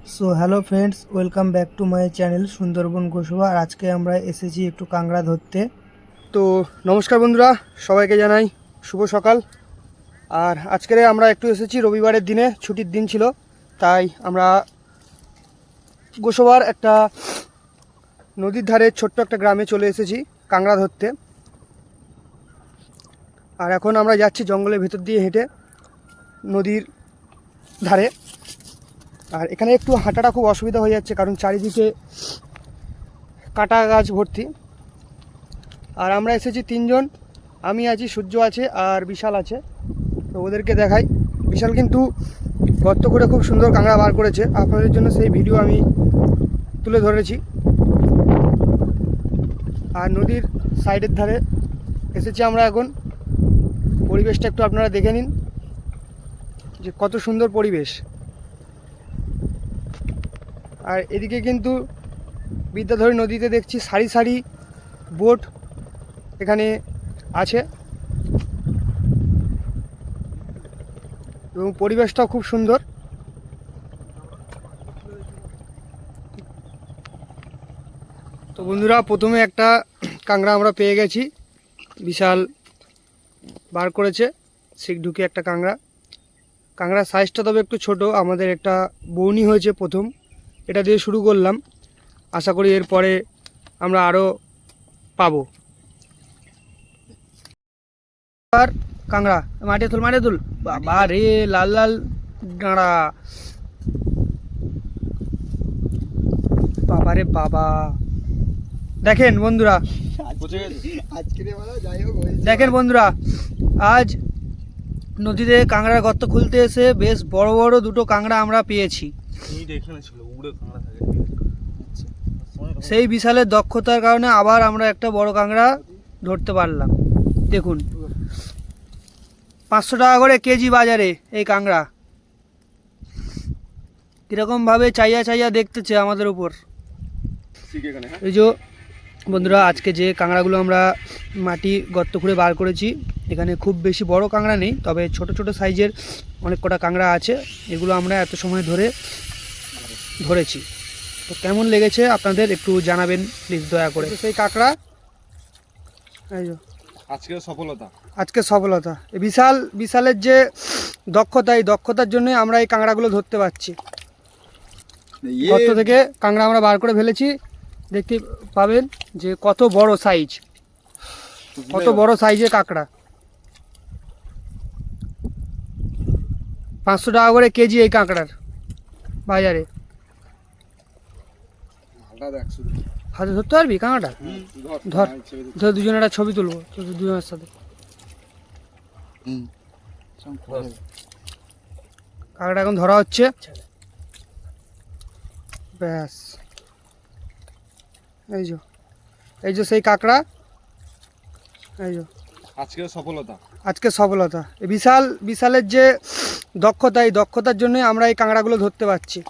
So hello friends, welcome back to my channel Sundarban Gosaba. আর আজকে আমরা এসেছি একটু কাঁকড়া ধরতে। তো নমস্কার বন্ধুরা, সবাইকে জানাই শুভ সকাল। আর আজকে আমরা একটু এসেছি রবিবারের দিনে, ছুটির দিন ছিল, তাই আমরা গোসবার একটা নদীর ধারে ছোট্ট একটা গ্রামে চলে এসেছি কাঁকড়া ধরতে। আর এখন আমরা যাচ্ছি জঙ্গলের ভেতর দিয়ে হেঁটে নদীর ধারে। আর এখানে একটু হাঁটাটা খুব অসুবিধা হয়ে যাচ্ছে, কারণ চারিদিকে কাটা গাছ ভর্তি। আর আমরা এসেছি তিনজন, আমি আছি, সূর্য আছে আর বিশাল আছে। তো ওদেরকে দেখাই। বিশাল কিন্তু গর্ত করে খুব সুন্দর কাঁকড়া বার করেছে, আপনাদের জন্য সেই ভিডিও আমি তুলে ধরেছি। আর নদীর সাইডের ধারে এসেছি আমরা এখন। পরিবেশটা একটু আপনারা দেখে নিন যে কত সুন্দর পরিবেশ। আর এদিকে কিন্তু বিদ্যাধরী নদীতে দেখছি সারি সারি বোট এখানে আছে, এবং পরিবেশটাও খুব সুন্দর। তো বন্ধুরা, প্রথমে একটা কাঁকড়া আমরা পেয়ে গেছি, বিশাল বার করেছে শিক ঢুকে একটা কাঁকড়া। কাঁকড়ার সাইজটা তবে একটু ছোট, আমাদের একটা বউনি হয়েছে প্রথম, এটা দিয়ে শুরু করলাম। আশা করি এরপরে আমরা আরও পাবো। আর কাঁকড়া মাঠে তুল বাবা রে, লাল লাল ডাঁড়া, বাবা রে বাবা। দেখেন বন্ধুরা, আজ নদীতে কাঁকড়ার গর্ত খুলতে এসে বেশ বড় বড় দুটো কাঁকড়া আমরা পেয়েছি। সেই বিশালের দক্ষতার কারণে আবার আমরা একটা বড় কাঁকড়া ধরতে পারলাম। দেখুন, 500 টাকা করে কেজি বাজারে এই কাঁকড়া। কীরকমভাবে চাইয়া চাইয়া দেখতেছে আমাদের উপর। এই যে বন্ধুরা, আজকে যে কাঁকড়াগুলো আমরা মাটি গর্ত খুঁড়ে বার করেছি, এখানে খুব বেশি বড় কাঁকড়া নেই, তবে ছোট ছোট সাইজের অনেক কটা কাঁকড়া আছে। এগুলো আমরা এত সময় ধরে ধরেছি। তো কেমন লেগেছে আপনাদের একটু জানাবেন প্লিজ দয়া করে। সেই কাঁকড়া এই যে আজকে সফলতা বিশালের যে দক্ষতা, এই দক্ষতার জন্যই আমরা এই কাঁকড়াগুলো ধরতে পারছি। গর্ত থেকে কাঁকড়া আমরা বার করে ফেলেছি, দেখতে পাবেন যে কত বড় সাইজ, কত বড় সাইজের কাঁকড়া। 500 টাকা করে কেজি এই কাঁকড়ার বাজারে। হাতে ধরতে পারবি কাঁকড়াটা? ধর ধর, দুজনে একটা ছবি তুলবো দুজনের সাথে। কাঁকড়া এখন ধরা হচ্ছে, ব্যাস। এই যে সেই কাঁকড়া, এই যে আজকে সফলতা। বিশালের যে দক্ষতা, এই দক্ষতার জন্যই আমরা এই কাঁকড়াগুলো ধরতে পারছি।